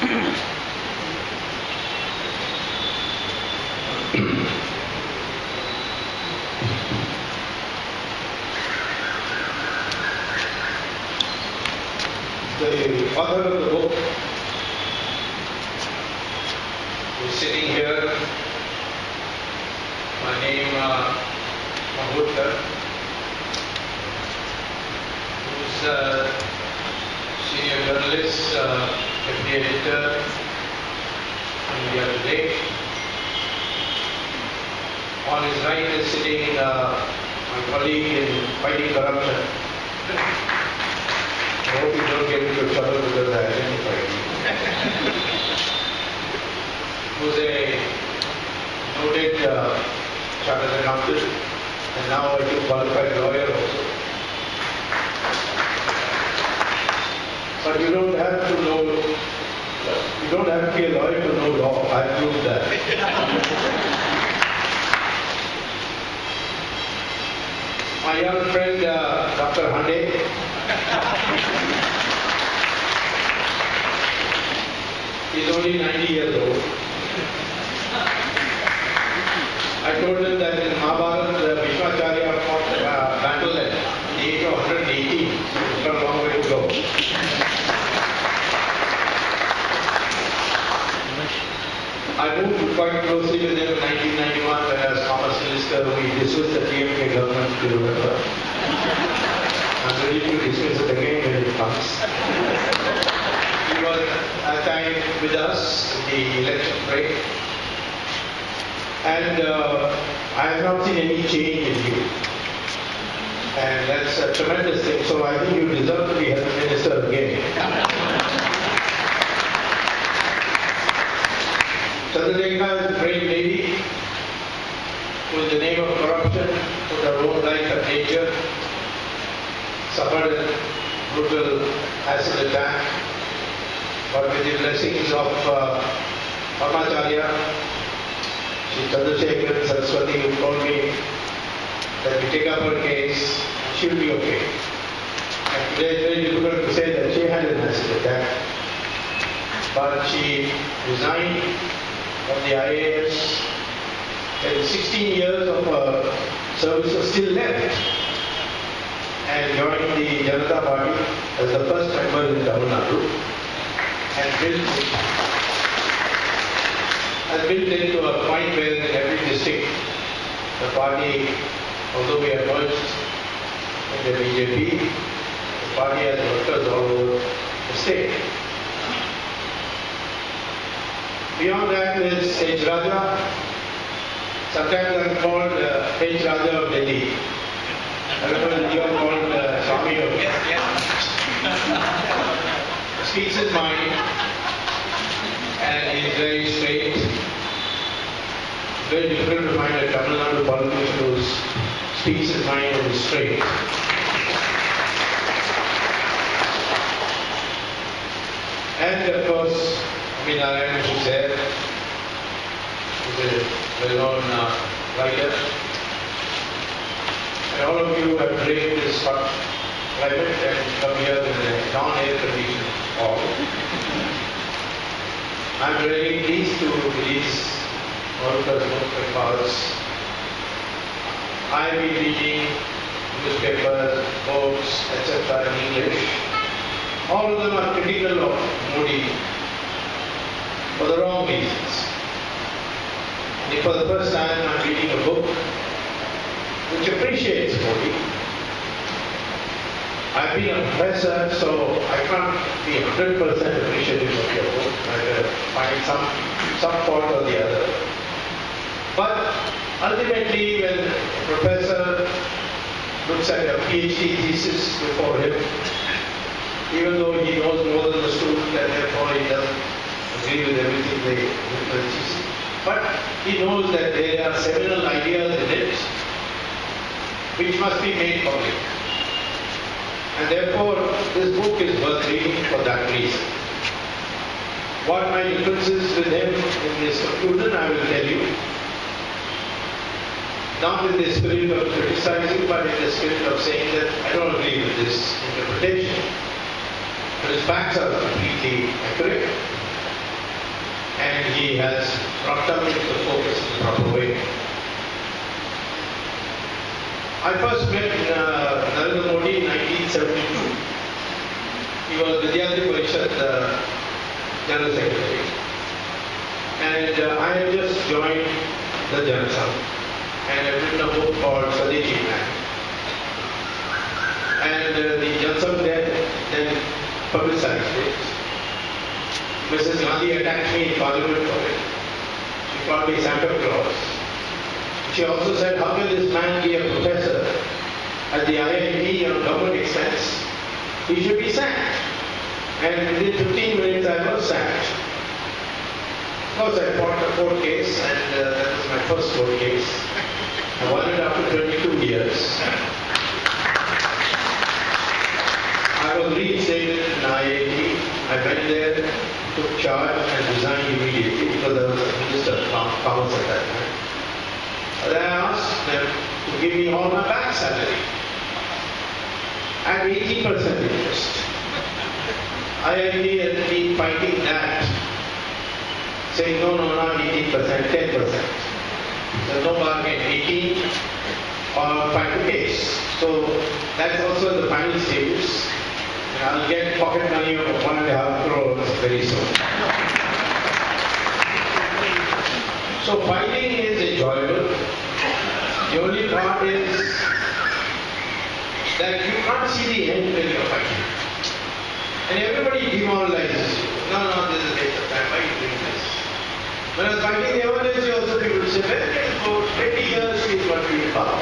The author of the book is sitting here. My name Mahurkar, who's a senior journalist, deputy editor in India Today. On his right is sitting my colleague in fighting corruption. I hope you don't get into trouble because I identified you. Who's a noted chartered accountant and now a qualified lawyer also. But you don't have to know, you don't have to be a lawyer to know law. I proved that. My young friend, Dr. Hande, he's only 90 years old. I told him that in Mahabharata, Bhishmacharya fought battle at the age of 118. It's got a long way to go. I moved quite closely with him in 1991 when I was Commerce Minister. We dismissed the TMK government, if you remember. I'm ready to dismiss it again when it comes. He was at that time with us in the election break. And I have not seen any change in you. And that's a tremendous thing. So I think you deserve to be health minister again. Chandradekha is a brave lady who in the name of corruption put her own life at danger, suffered a brutal acid attack, but with the blessings of Parmacharya, Chandrasekhar Saraswati, who told me that we take up her case, she will be okay. And today it's very difficult to say that she had an acid attack, but she resigned from the IAS, and 16 years of her service was still left, and joined the Janata Party as the first member in Tamil Nadu, and built into a point where in every district the party, although we are merged in the BJP, the party has workers all over the state. Beyond that is H. Raja. Sometimes I'm called H. Raja of Delhi. I remember you are called Swamy of Speaks his mind and is very straight. Very difficult to find a Tamil Nadu politician who speaks his mind and is straight. And of course, Narayan is there, who is a well-known writer. And all of you have braved this hot climate and come here in a non-air conditioned hall. I'm really pleased to release Mahurkar's book because I've been reading newspapers, books, etc. in English. All of them are critical of Modi for the wrong reasons. And for the first time I'm reading a book which appreciates Modi. I've been a professor, so I can't be 100% appreciative of your book. I find some fault or the other. But ultimately, when a professor looks at a PhD thesis before him, even though he knows more than the student and therefore he doesn't agree with everything they teach, but he knows that there are seminal ideas in it which must be made public. And therefore, this book is worth reading for that reason. What my differences with him in this conclusion, I will tell you. Not in the spirit of criticizing, but in the spirit of saying that I don't agree with this interpretation. But his facts are completely accurate. and he has brought up into the focus in the proper way. I first met Narendra Modi in 1972. He was Vidyarthi Parishad General Secretary. And I had just joined the Janata Sabha and I've written a book called Swadeshi Man. And the Janata Sabha then publicized it. Mrs. Gandhi attacked me in Parliament for it. She called me Santa Claus. She also said, how can this man be a professor at the IIT on government expense? He should be sacked. And within 15 minutes I was sacked. Of course I fought a court case, and that was my first court case. I won it after 22 years. I was reinstated in IIT. I went there, took charge and resigned immediately because I was a Minister of Commerce at that time. Then I asked them to give me all my back salary at 80% interest. IIT had been fighting that, saying no, not 18%, 10%. So no bargain, 18 or fight the case. So that's also the final stages. I'll get pocket money of 1.5 crores very soon. So fighting is enjoyable. The only part is that you can't see the end when you're fighting. And everybody demoralizes you. No, this is a waste of time. Why are you doing this? When I was fighting the emergency also, people would say, well, it is for 20 years he is going to be in power.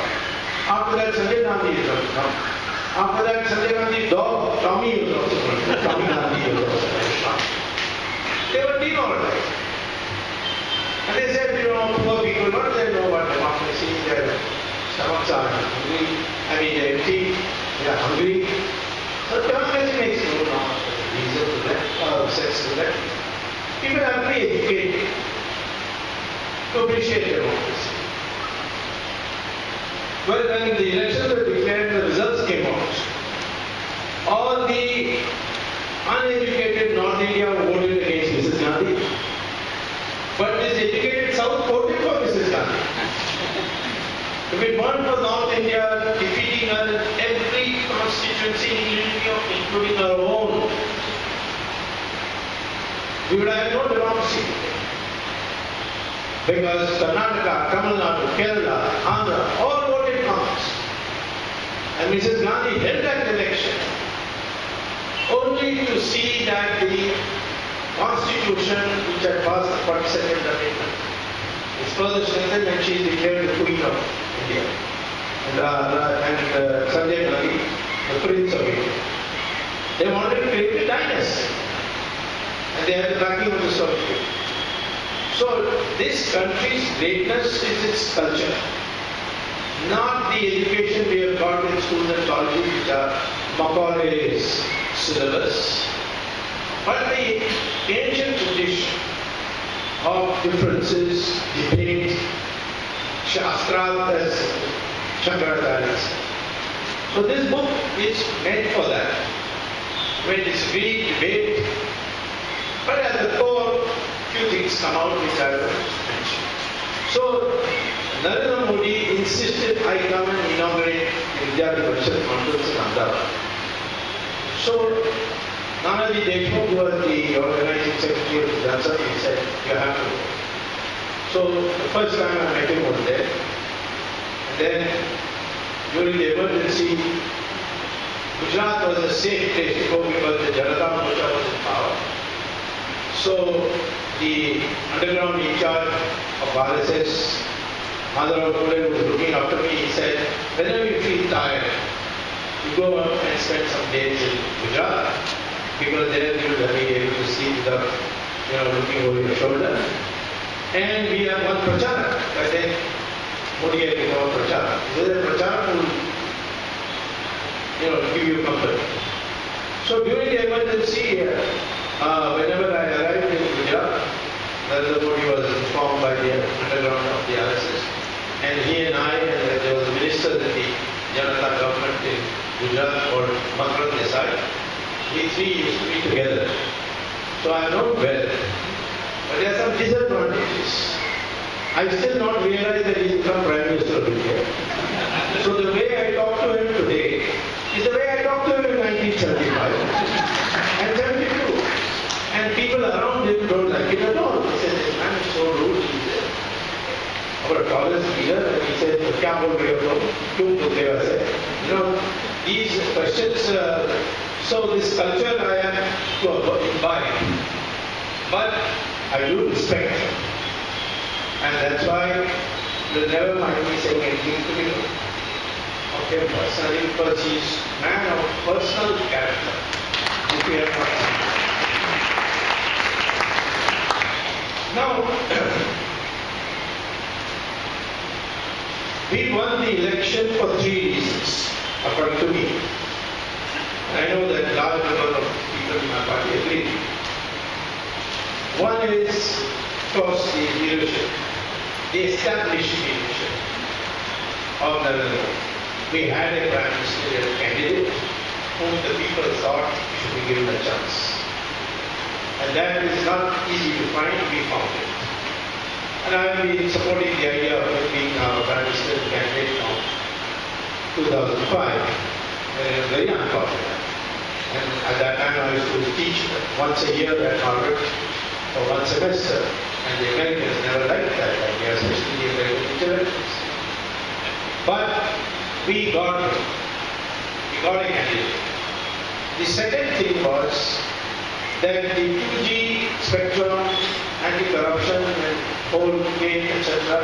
After that, Sanjay Gandhi is going to come. After that, Sanjay Gandhi's dog, Tommy, was also going to come. Tommy Gandhi was also going to come. They were demoralized. And they said, poor people, what do they know about democracy? Their stomachs are hungry. They're empty. They're hungry. So democracy makes no reason to them or sense to them. People have to be educated to appreciate democracy. Well, when the elections were declared, the results came out. All the uneducated North India voted against Mrs. Gandhi. But this educated South voted for Mrs. Gandhi. If it weren't for North India defeating her in every constituency, including our own, we would have no democracy. Because Karnataka, Tamil Nadu, Kerala, Andhra, all voted Congress. And Mrs. Gandhi held that election only to see that the Constitution, which had passed the 42nd Amendment, is further strengthened and she is declared the Queen of India. And Sanjay Gandhi, the Prince of India. They wanted to create a dynasty. And they had the backing of the Soviet. So this country's greatness is its culture. Not the education we have got in schools and colleges, which are Macaulay's syllabus, but the ancient tradition of differences, debate, Shastra, as Shankaracharya said. So this book is meant for that. When it's read, debate, but at the core, few things come out which I will mention. So Narendra Modi insisted I come and inaugurate the Vidyarthi Parishad conference in Ahmedabad. So Nanaji Deshmukh, who was the organizing secretary of the Janata Sabha, he said, you have to go. So the first time I met him was there. And then during the emergency, Gujarat was a safe place to go because the Janata Morcha was in power. So the underground in charge of RSS, Madhav Pule, who was looking after me, he said, whenever you feel tired, you go up and spend some days in Gujarat, because there you will be able to see without looking over your shoulder. And we have one pracharak. I think Modi had become a pracharak. There is a pracharak who will give you comfort. So during the emergency, whenever I arrived in Gujarat, Narendra Modi was informed by the underground of the RSS, and he and I, and there was a minister in the Janata government in Gujarat called Makran Desai. We three used to be together. So I know well. But there are some disadvantages. I still not realized that he is become Prime Minister of India. So the way I talk to him today is the way I talked to him in 1975 and 72. And people around him don't like it at all. They say, this man is so rude. He's our tallest leader, and he said, "Kya bol rahe ho tum? Kyun bolte ho aise?" You know, these questions. So this culture I am to imbibe, but I do respect him, and that's why you'll never find me saying anything critical of him personally, because he's a man of personal character. If you have not seen. Now. We won the election for 3 reasons, according to me. I know that a large number of people in my party agree. One is, of course, the leadership, the established leadership of Narendra Modi. We had a Prime Ministerial candidate whom the people thought should be given a chance. And that is not easy to find, we found it. And I have been supporting the idea of him being our Prime Minister candidate from 2005, when he was very unpopular. And at that time I used to teach once a year at Harvard for 1 semester, and the Americans never liked that idea, especially the American intellectuals. But we got him. We got a candidate. The second thing was that the 2G spectrum, anti-corruption and whole game, etc.,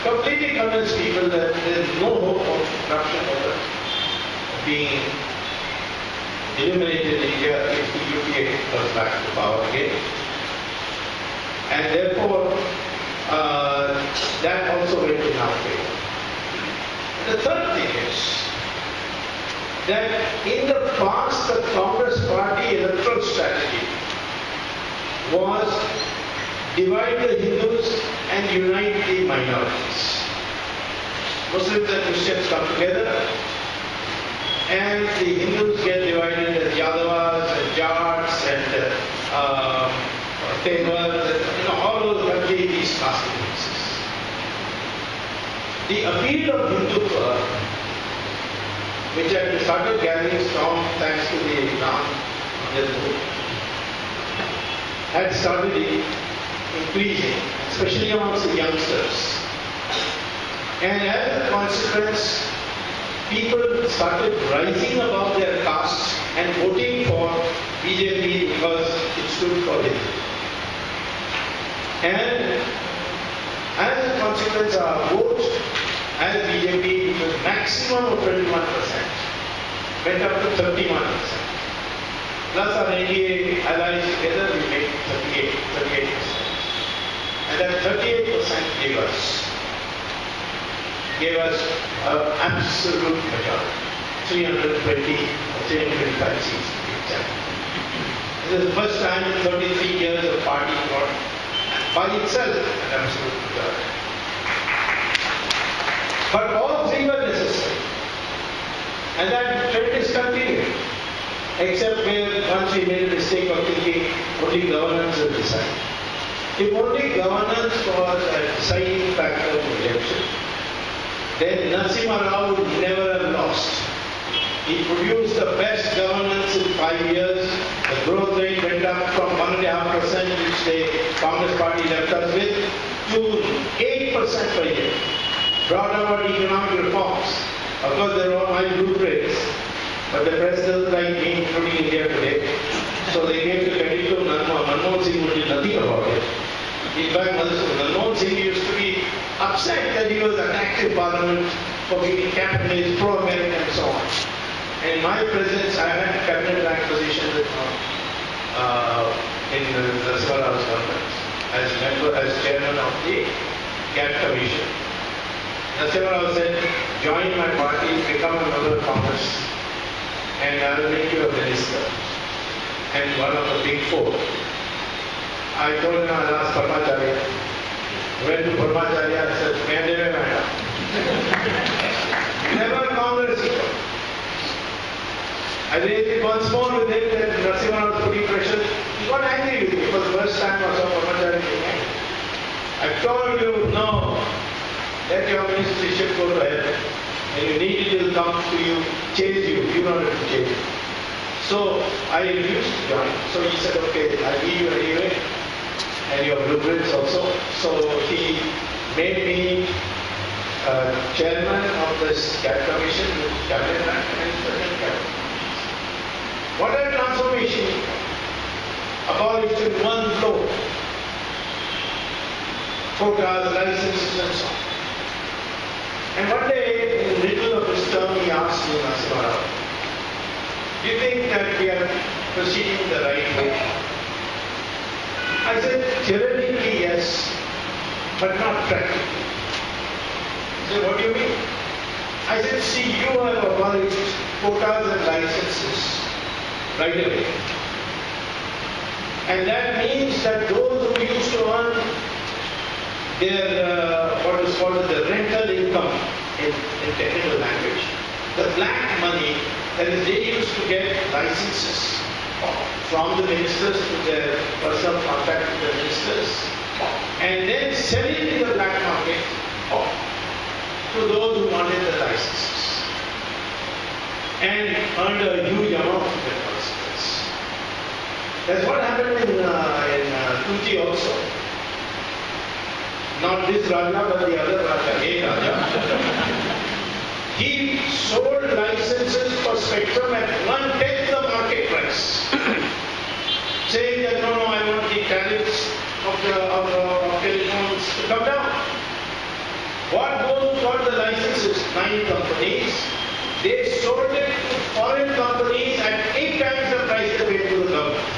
completely convinced people that there is no hope of corruption ever being eliminated in India if the UPA comes back to power again. And therefore, that also went in our favor. And the third thing is that in the past, the Congress party electoral strategy was divide the Hindus and unite the minorities. Muslims and Christians come together, and the Hindus get divided as Yadavas and Jats and Temurs, all over the country, these caste differences. The appeal of Hindutva, which had started gathering strong thanks to the Ram movement, had started increasing, especially amongst the youngsters. And as a consequence, people started rising above their castes and voting for BJP because it stood for it. And as a consequence, our vote as BJP, which was maximum of 21%, went up to 31%. Plus our NDA allies together, we made 38%. And that 38% gave us absolute majority, 320 or 325 seats. This is the first time in 33 years the party got by itself an absolute majority. But all three were necessary. And that trend is continuing. Except where once we made a mistake of thinking only governance will decide. If only governance was a deciding factor in the election, then Narasimha Rao would never have lost. He produced the best governance in 5 years. The growth rate went up from 1.5%, which the Congress party left us with, to 8% per year. Brought about economic reforms. Of course, there were all my blueprints, but the press doesn't like me, including India today. So they gave the credit to Manmohan Singh, who did nothing about it. In fact, Manmohan Singh used to be upset that he was attacked in Parliament for being capitalist, pro-American and so on. And in my presence, I had cabinet rank position in the Narasimha Rao's government as chairman of the GATT Commission. Narasimha Rao said, join my party, become a member of Congress, and I will make you a minister. And one of the big four. I told him I'll ask Parmacharya. Went to Parmacharya and said, Mandeve Madam. Never Congress. I raised it once more with him that Narasimha was putting pressure. He got angry with me. It was the first time I saw Parmacharya Ministry should go to heaven. And you need it, will come to you, chase you. You don't have to chase it. So I refused to join. So he said, okay, I'll give you anyway. And your blueprints also. So he made me chairman of this CAT commission with cabinet rank and second cabinet. What a transformation! Abolished in one blow. Quotas, licenses and so on. And one day, in the middle of his term, he asked me, Narasimha, do you think that we are proceeding the right way? I said, theoretically yes, but not practically. He said, what do you mean? I said, see, you have abolished quotas and licenses right away. And that means that those who used to earn their, what is called the rental income in technical language, the black money, that is, they used to get licenses from the ministers to their personal contact with the ministers, and then sell it in the black market to those who wanted the licenses, and earned a huge amount of their licenses. That's what happened in 2G also. Not this Raja, but the other Raja, A Raja. He sold licenses for spectrum at 1/10 the market price, saying that no, I want the tariffs of telephones to come down. What those who got the licenses, 9 companies, they sold it to foreign companies at 8 times the price they paid to the government.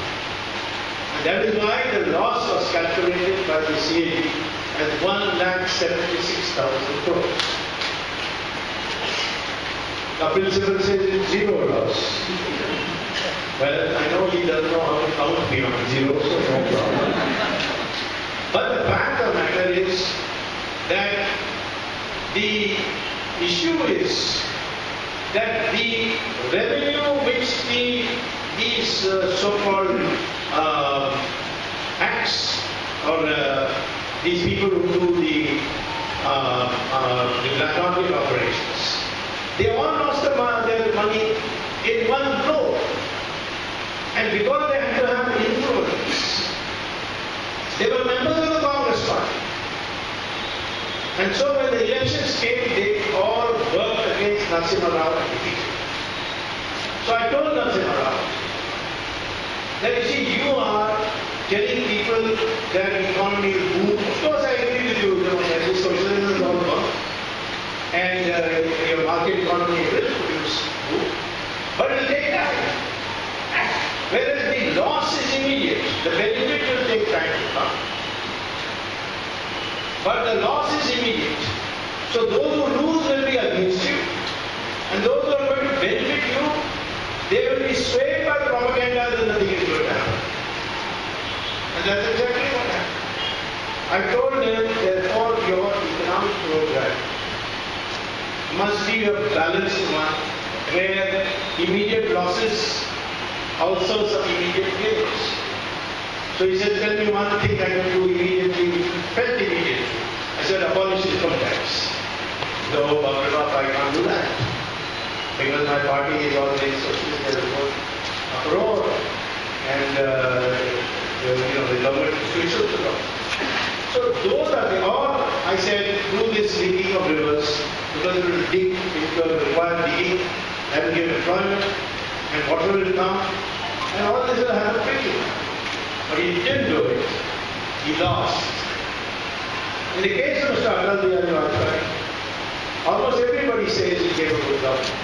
And that is why the loss was calculated by the CAG as 1,76,000 crores. Kapil Sibal says it's zero loss. Well, I know he doesn't know how to count beyond zero, so no problem. But the fact of the matter is that the issue is that the revenue which these so-called acts or these people who do the black market operations, they all lost their money in one blow. And because they had to have influence, they were members of the Congress party. And so when the elections came, they all worked against Narasimha Rao and defeated him. So I told Narasimha Rao that you see, you are telling people that economy will boom. Of course I agree with you, that socialism is all wrong. And your market economy will produce boom. But it will take time. Whereas the loss is immediate. The benefit will take time to come. But the loss is immediate. So those who lose will be against you. And those who are going to benefit you, they will be swayed by propaganda that nothing is going to happen. And that's exactly what happened. I told them, therefore, your economic program must be a balanced one, where immediate losses, also some immediate gains. So he said, tell me one thing I can do immediately, which felt immediately. I said, abolish income tax. No, I can't do that. Because my party is always socialist, there is no uproar. And the government is crucial to them. So those are the, or I said, do this digging of rivers, because it will require digging, that will give employment, and water will come, and all this will happen quickly. But he didn't do it. He lost. In the case of Mr. Atal Bihari Vajpayee, almost everybody says he gave a good government.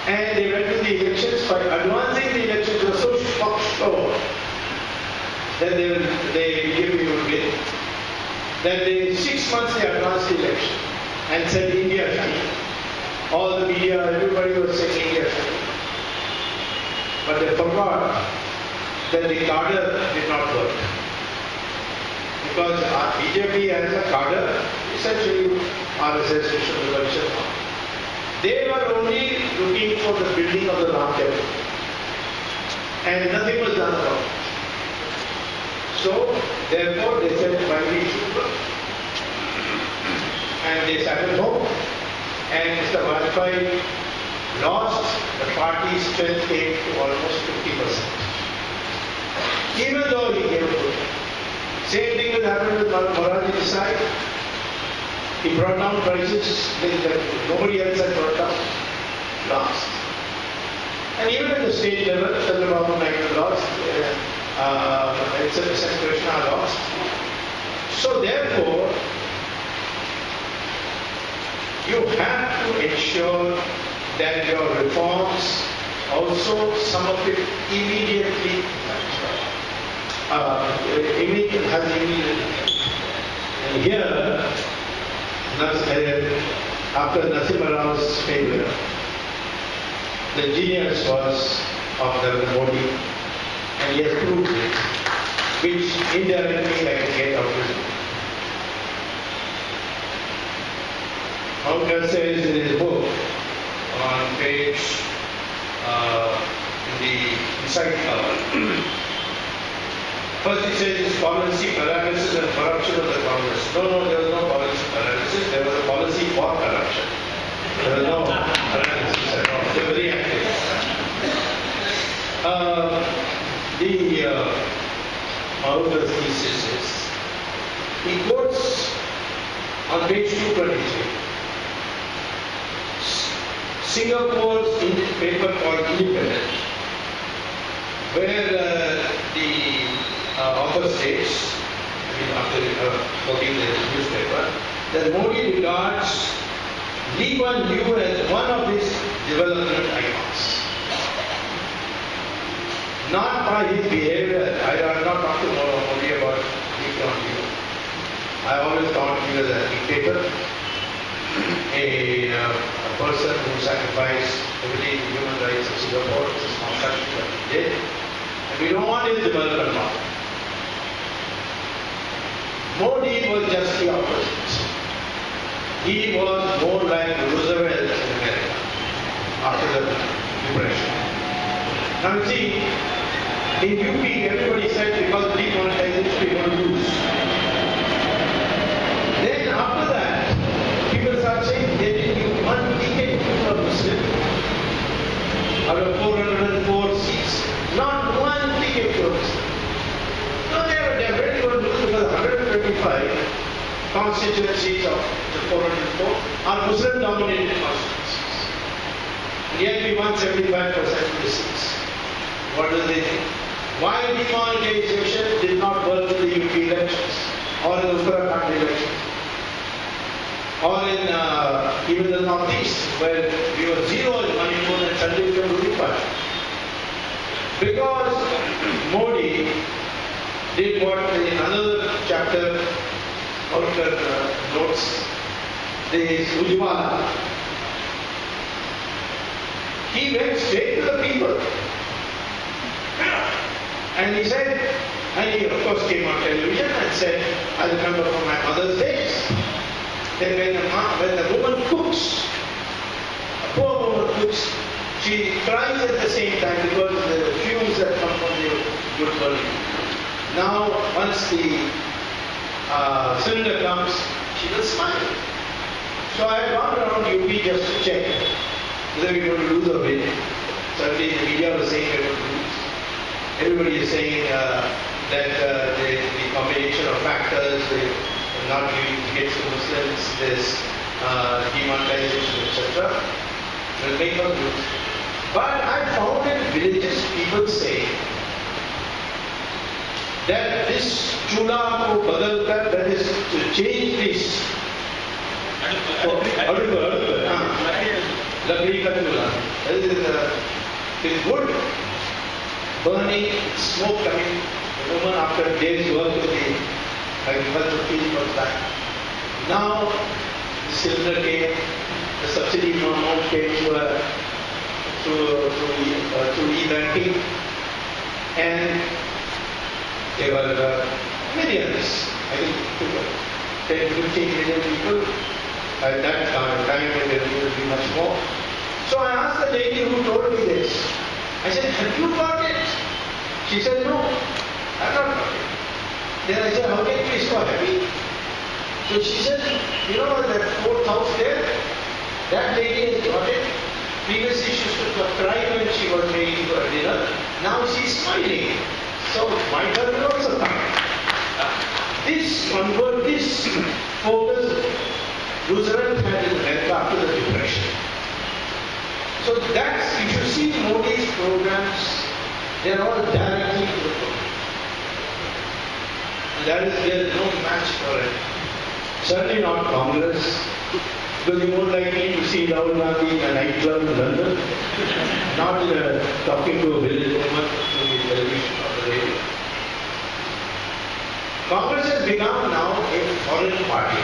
And they went to the elections by advancing the elections to so sure that they give you a win. That in 6 months they advanced the election and said India shining. All the media, everybody was saying India shining. But they forgot that the cadre did not work. Because our BJP has a cadre, essentially RSS, Vishnu Revolution. They were only looking for the building of the Ram Temple. And nothing was done about it. So, therefore, they said, why we should work. and they sat at home. And Mr. Vajpayee lost, the party's strength came to almost 50%. Even though he gave a vote. Same thing will happen with Morarji Desai. He brought down prices that nobody else had brought down. Lost. And even at the state level, Subramanian Swamy lost. Krishna lost. So therefore, you have to ensure that your reforms also, some of it immediately has immediate. And here, after Narasimha Rao's failure, the genius was of Narendra Modi, and he has proved it, which indirectly I can get out of it. Mahurkar says in his book, on page, in the inside cover, first he says it's policy paralysis and corruption of the Congress. No, there was no policy paralysis, there was a policy for corruption. There was no paralysis at all. They were very active. Mahurkar's thesis is, he quotes on page 223, Singapore's paper called Independent, where the author states, after quoting the newspaper, that Modi regards Lee Kuan Yew as one of his development icons. Not by his behavior. I am not talking only about Lee Kuan Yew. I always thought he was a dictator, a person who sacrificed everything in human rights of Singapore. It's a small country that he did. And we don't want his development model. Modi was just the opposite. He was more like Roosevelt in America after the Depression. Now you see, in UP everybody said because demonetization we will lose. Then after that, people start saying they didn't give one ticket to a Muslim out of 404 seats. Not one ticket to a Muslim. No, they were definitely going to lose because 125 constituencies of the 404 are Muslim-dominated constituencies. And yet we won 75% of the seats. What do they think? Why demonetization did not work in the UP elections or in the Uttarakhand elections or in even the Northeast where we were zero in Manipur and suddenly became ruling party? Because Modi did what in another chapter Mahurkar notes, the Ujwala. He went straight to the people. And he said, and he of course came on television and said, I remember from my mother's days, that when the woman cooks, a poor woman cooks, she cries at the same time because the fumes that come from the wood burning. Now, once the cylinder comes, she will smile. So I had gone around UP just to check whether we were going to lose or win. Suddenly the media was saying we were going to lose. Everybody is saying that the combination of factors, not giving tickets to Muslims, this demonetization, etc., will make us lose. But I found in villages people say that this chula ko badal kar, that is to change this. Lakdi ka chula. That is wood. Burning, smoke coming, the woman after a day's work with the agricultural field was back. Now the cylinder came, the subsidy amount came through e-banking, and there were millions, I think 10 to 15 million people at that time, and there will be much more. So I asked the lady who told me this. I said, have you got it? She said, no, I've not got it. Then I said, how can you be so happy? So she said, you know that fourth house there, that lady has got it. Previously she used to cry when she was making for dinner. Now she's smiling. So my turn will also come. This focus, Roosevelt had in health after the depression. So that's, if you see Modi's programs, they are all directly to the problem. And there is no match for it. Certainly not Congress, because you're more likely to see Rahul Gandhi in a nightclub in London, not talking to a village woman through the television or the radio. Congress has become now a foreign party,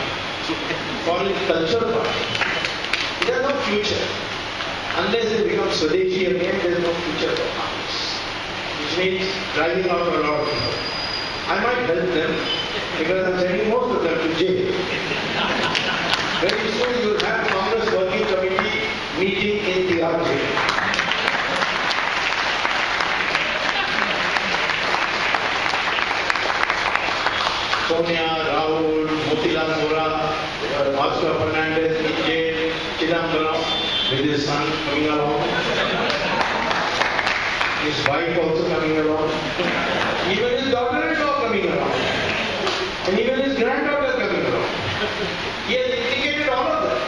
foreign culture party. It has no future. Unless it becomes Swadeshi again, there is no future for Congress. Which means driving out a lot of people. I might help them because I'm sending most of them to jail. Very soon you will have Congress Working Committee meeting in the jail. Sonia, Rahul, Motilal Vora, Oscar Fernandez in jail, Chidambaram with his son coming along, his wife also coming along, even his daughter-in-law coming along, and even his granddaughter coming along. He has indicated all of them.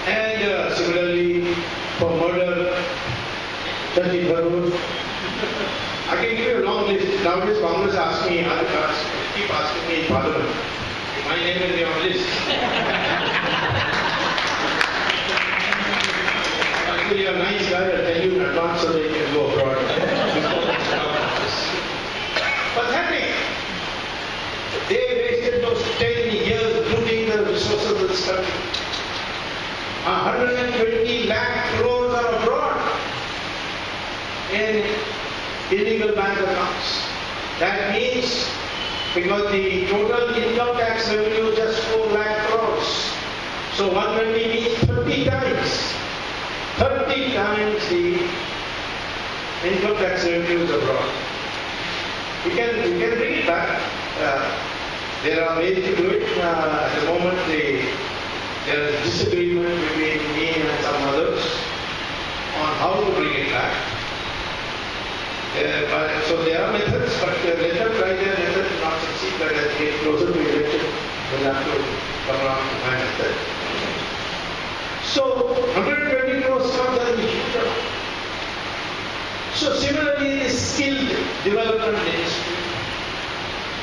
And similarly, for murder, Shashi Tharoor. I can give you a long list. Nowadays Congress asks me, keep asking me in Parliament, my name will be on the list. Actually, you're a nice guy, I'll tell you in advance so that you can go abroad. What's happening? They wasted those 10 years looting the resources of this country. 120 lakh crores are abroad in illegal bank accounts. That means, because the total income tax revenue is just 4 lakh crores. So 120 means 30 times. 30 times the income tax revenue is abroad. We can bring it back. There are ways to do it. At the moment, there is disagreement between me and some others on how to bring it back. So there are methods, but let them try their method and not succeed. But as we get closer to election, we'll have to come around to my method. So 120 crores comes as a huge amount. So similarly, the skilled development industry.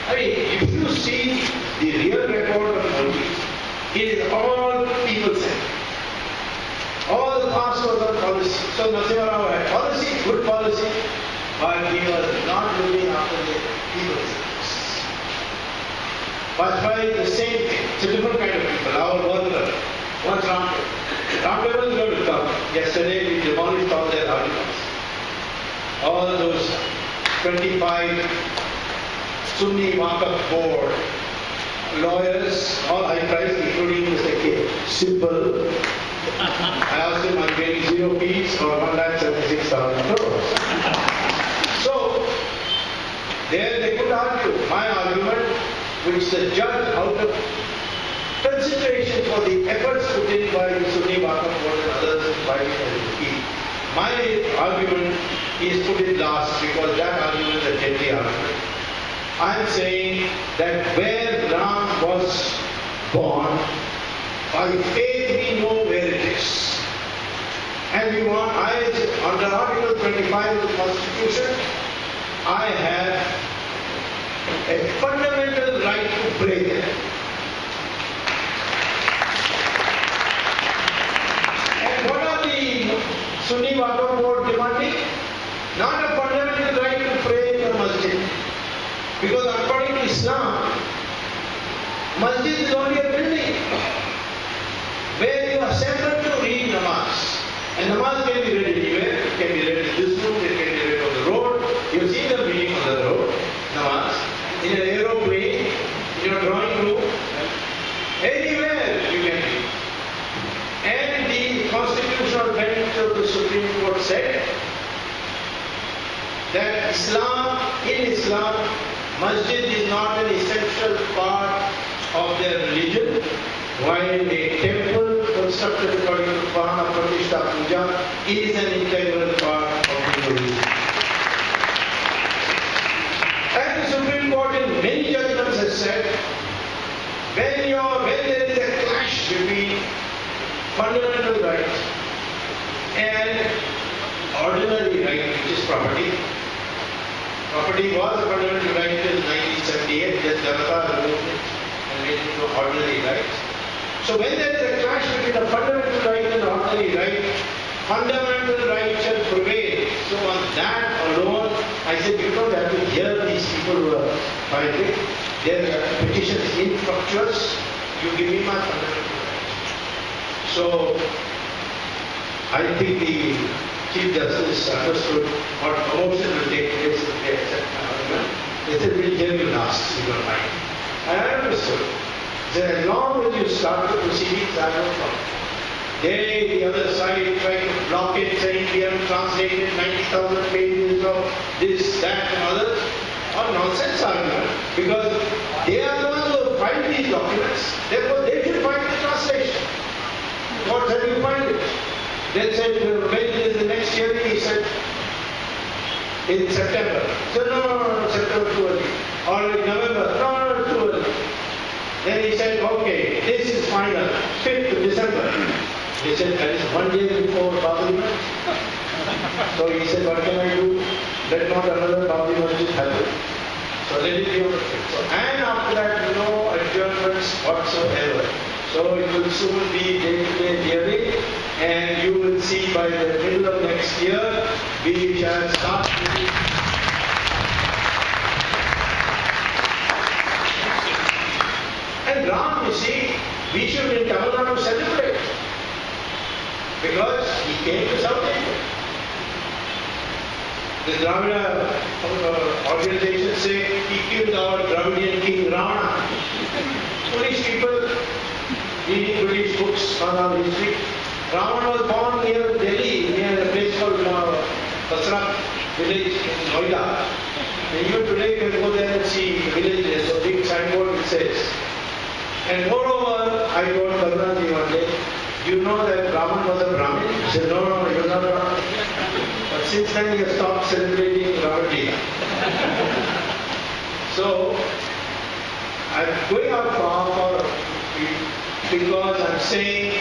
I mean, if you see the real record of Modi, it is all people-centered. All the past was on policy. So Narasimha Rao had policy, good policy, but he was not looking after the people's interests. Vajpayee, the same thing. It's a different kind of people. Our Mahurkar. What's Ramdev? Ramdev is going to come. Yesterday we demolished all their arguments. All those 25 Sunni Waqf board lawyers, all high priced, including Mr. K. Simple. I asked him, I'm getting 0 fees for 176,000 crores. So, there they could argue. My argument, which the judge, out of consideration for the efforts put in by the Sunni Waqf board and others in fighting as a key, my argument is put in last because that argument is a deadly argument. I am saying that where Ram was born, by faith we know where it is. And we want, under Article 25 of the Constitution, I have a fundamental right to pray there. And what are the Sunni Waqf board demanding? Not a fundamental right to pray in the masjid. Because according to Islam, masjid is only a building where you are assembled to read namaz. And namaz can be read anywhere. It can be read in this room, it can be read on the road. You see them reading on the road, namaz. In an aeroplane, in your drawing room, anywhere you can read. And the constitutional bench of the Supreme Court said that in Islam, masjid is not an essential part of their religion, while a temple constructed according to Purana Pratishta Puja is an integral part of Hindu religion. And the Supreme Court in many judgments has said, when there is a clash between fundamental right and ordinary right, which is property. Property was a fundamental right till 1978, just Janata removed it and made it into ordinary right. So when there is a clash between a fundamental right and ordinary right, fundamental right shall prevail. So on that alone, I said, you don't have to hear these people who are fighting. Their petition is infructuous. You give me my fundamental right. So I think the Chief Justice understood what commotion will take place if they accept my argument. They said, we'll hear you last, you don't mind. And I understood. They said, as long as you start the proceedings, I have no problem. They, the other side, tried to block it, saying we have translated 90,000 pages of this, that, and others. Or nonsense argument, because they are the ones who find these documents, therefore they should find the translation. What have you find it? They said, when is the next hearing? He said, in September. So no, September too early. Or in November, no, too early. Then he said, okay, this is final, 5th of December. He said, that is 1 day before Parliament. So he said, what can I do? Let not another Parliament happen. So let it be on the 5th. So, and after that, no adjournments whatsoever. So it will soon be day-to-day hearing, and you will see by the middle of next year, we shall start with And Ram, you see, we should in Tamil Nadu celebrate, because he came to South India. The Dravida organizations say he killed our Dravidian king Ravana. Police people reading British books on our history. Ravana was born near Delhi, near a place called Basra village in Noida. And even today you can go there and see the village. There's a big signboard which says. And moreover, I told Bhadraji one day, you know that Ravan was a Brahmin? He said, no, you're not a Brahmin. But since then he has stopped celebrating Ravadina. So, I'm going out far because I'm saying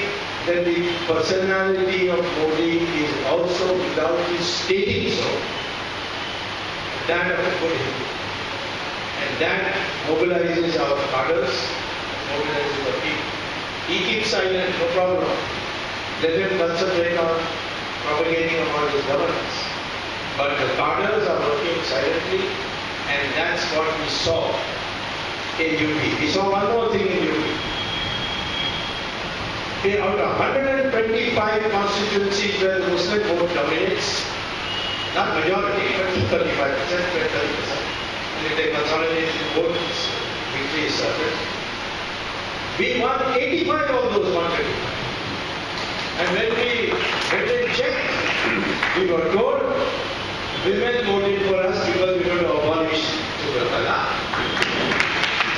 that the personality of Modi is also, without his stating so, that of a good Hindu. And that mobilizes our cadres, mobilizes the people. He keeps silent, no problem. Let him concentrate on propagating about his governance. But the cadres are working silently, and that's what we saw in UP. We saw one more thing in UP. Out of 125 constituencies where the Muslim vote dominates, not majority, but 35%, 30%. And if they consolidate the votes, victory is certain. We won 85 of those 125. And when we went and checked, we were told women voted for us because we were going to abolish Subramanian.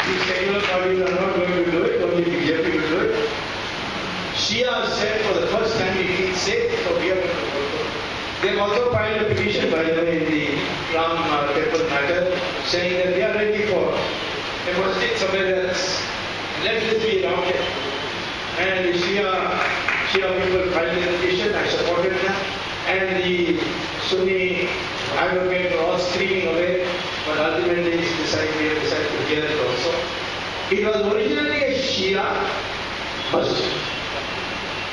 These secular parties are not going to do it, only BJP will do it. Shia said for the first time we feel safe, so we are going to vote for it. They have also filed a petition, by the way, in the Ram temple matter, saying that they are ready for demonstrate somewhere else. Let this be around here. And the Shia people filed a petition, I supported them. And the Sunni advocates were all screaming away, but ultimately we decided to hear it also. It was originally a Shia masjid.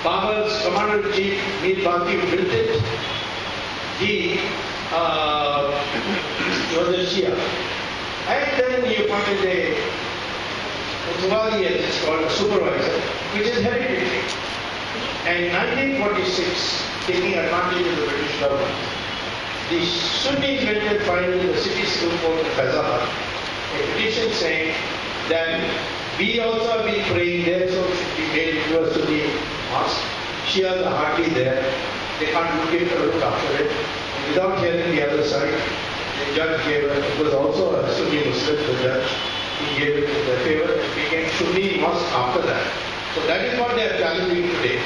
Babur's Commander-in-Chief, Mir Baqi, built it. He was a Shia. And then he appointed a Utwali, as it's called, a supervisor, which is hereditary. And in 1946, taking advantage of the British government, the Sunnis went and filed in the city civil court in Faizabad a petition saying that we also have been praying there, so it should be made into a Sunni mosque. Shias are hardly there. They can't look after it. And without hearing the other side, the judge gave it. It was also a Sunni Muslim, the judge. He gave it in their favor. It became Sunni So that is what they are challenging today.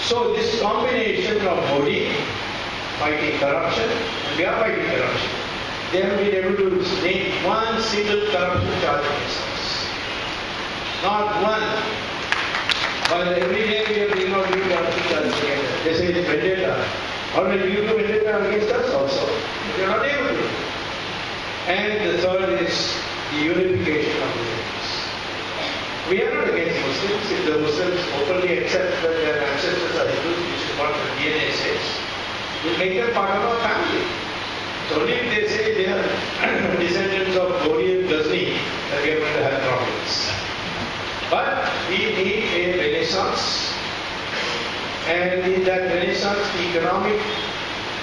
So this combination of Modi fighting corruption, and we are fighting corruption, they have been able to name one single corruption charge against us. Not one. But every day we are bringing out new corruption charges against us. They say it's vendetta. Or maybe you do vendetta against us also. We are not able to. And the third is the unification of Muslims. We are not against Muslims. If the Muslims openly accept that their ancestors are Hindus, which is what the DNA says, we'll make them part of our family. So only if they say they are descendants of Gori and Ghazni that we are going to have problems. But we need a renaissance, and in that renaissance, the economic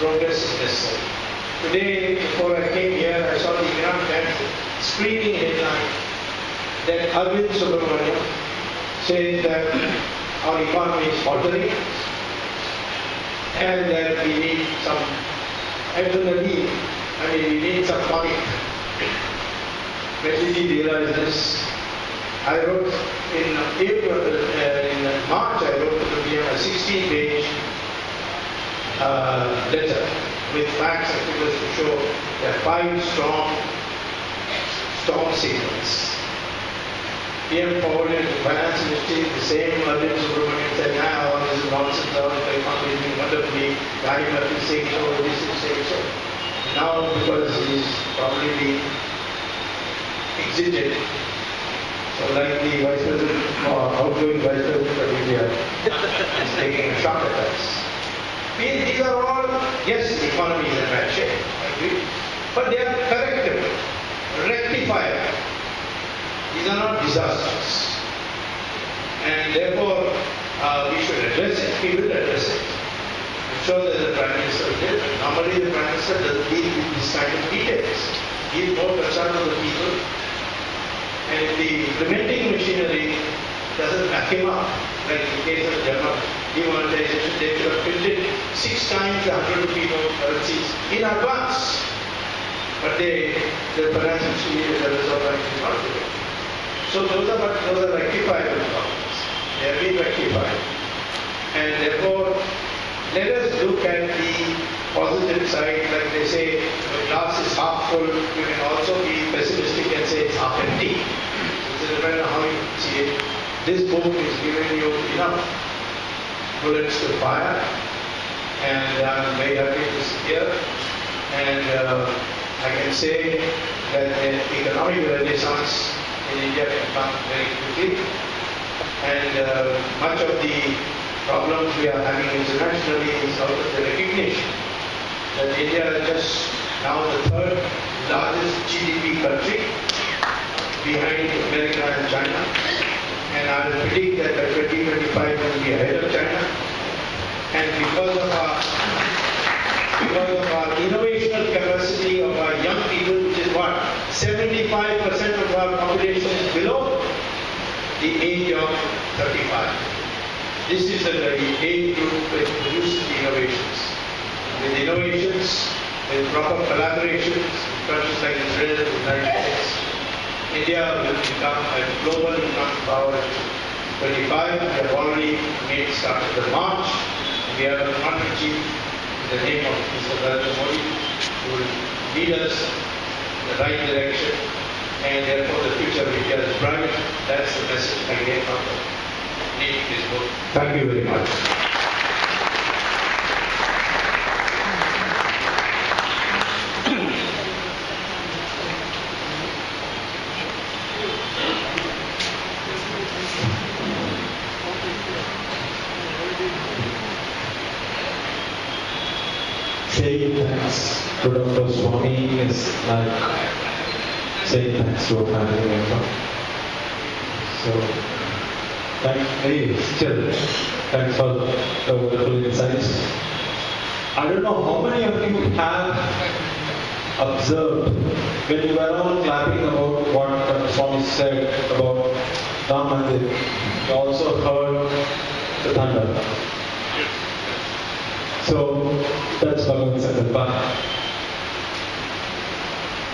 progress is necessary. Today, before I came here, I saw the Economic Times screaming headline that Arvind Subramanian says that our economy is faltering and that we need some adrenaline, we need some tonic. When did he realize this? I wrote in March, I wrote to the PM a 16-page letter with facts and figures to show there are 5 strong storm signals. PM forwarded to Finance Ministry, the same Arvind Subramanian said, all this is nonsense, all the economy is doing wonderfully, IMF is saying so, this is saying so. Now, because he's probably being exited, so like the Vice President, outgoing Vice President of India is taking a shot at us. These are all, yes, the economy is in bad shape, I agree, but they are correctable, rectifiable. These are not disasters. And therefore, we should address it. We will address it. I'm sure that the Prime Minister did. Normally the Prime Minister doesn't deal with this kind of details. He is more concerned with the people. And if the implementing machinery doesn't back him up, like in the case of German demonetization, they should have printed 6 times the 100 rupee currencies in advance. But the finance ministry is a result of not doing it. So those are rectifiable problems. They have been rectified. And therefore, let us look at the positive side. Like they say, the glass is half full. You can also be pessimistic and say it's half empty. So depending on how you see it. This book is giving you enough bullets to fire. And I'm very happy to sit here. And I can say that the economic renaissance in India can come very quickly, and much of the problems we are having internationally is out of the recognition that India is just now the 3rd largest GDP country behind America and China, and I will predict that by 2025 we will be ahead of China, and because of our innovational capacity of our young people, which is what? 75% of our population is below the age of 35. This is the age group which produces the innovations. With innovations, with proper collaborations with countries like Israel and the United States, India will become a global economic power at 25. We have already started the march. We have a commander in chief in the name of Mr. Narendra Modi, who will lead us in the right direction, and therefore the future of India is bright. That's the message I get from reading this book. Thank you very much. Saying thanks to Dr. Swamy is like saying thanks to a family member. So, thanks for the wonderful insights. I don't know how many of you have observed when you were all clapping about what Dr. Swamy said about Ram Mandir, you also heard the thunder. So that's Bhagavad Sankalpa.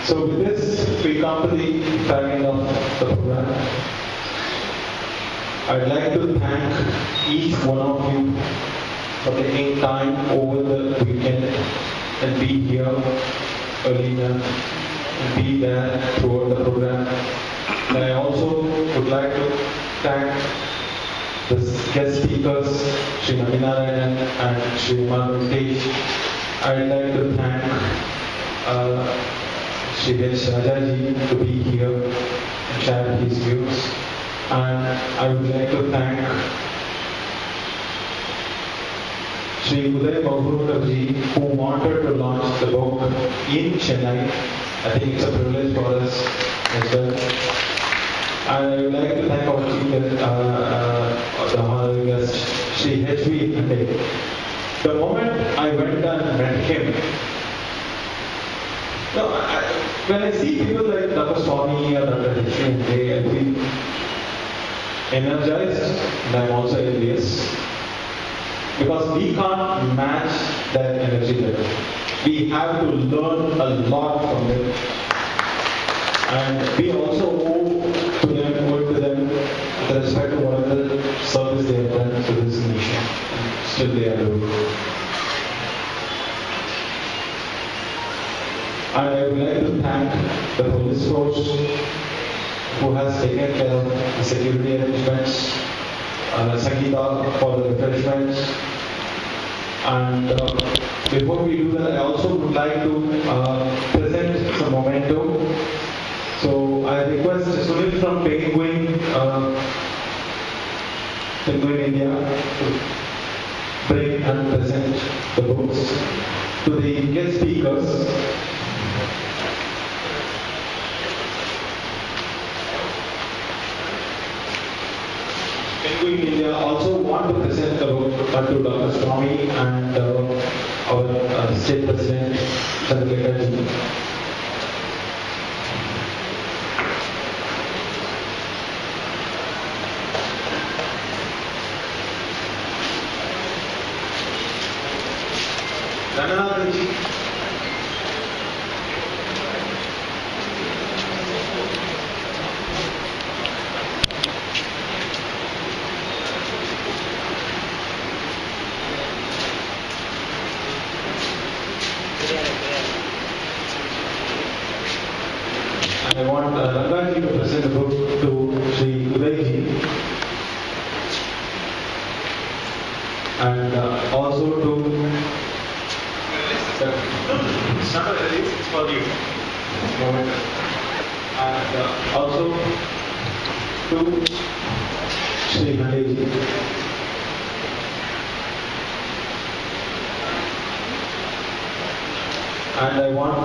So with this, we come to the finding of the program. I'd like to thank each one of you for taking time over the weekend and be here early enough and be there throughout the program. And I also would like to thank the guest speakers, Sri Naminarayan and Sri Mantesh. I'd like to thank Sri H. Rajaji to be here and share his views. And I would like to thank Sri Uday Mahurkar ji, who wanted to launch the book in Chennai. I think it's a privilege for us as well. And I would like to thank our chief guest, the honorary guest, Sri H.V. Uday. The moment I went and met him, when I see people like Dr. Swamy or Dr. H.V. Uday, I feel energized and I'm also envious. Because we can't match that energy level. We have to learn a lot from them. And we also owe to them with respect to whatever service they have done to this nation. And still they are doing. And I would like to thank the police force who has taken care of the security arrangements, Sangeeta for the refreshments. And before we do that, I also would like to present some memento. So I request Sunil from Penguin India to bring and present the books to the guest speakers. Penguin India also want to present the book to Dr. Swamy and our State President, Chandrakanta ji. Ranganathan ji. I want Rangaji to present the book to Sri Uday ji and also to it's not a release, it's for you. And also to Sri Uday ji. And I want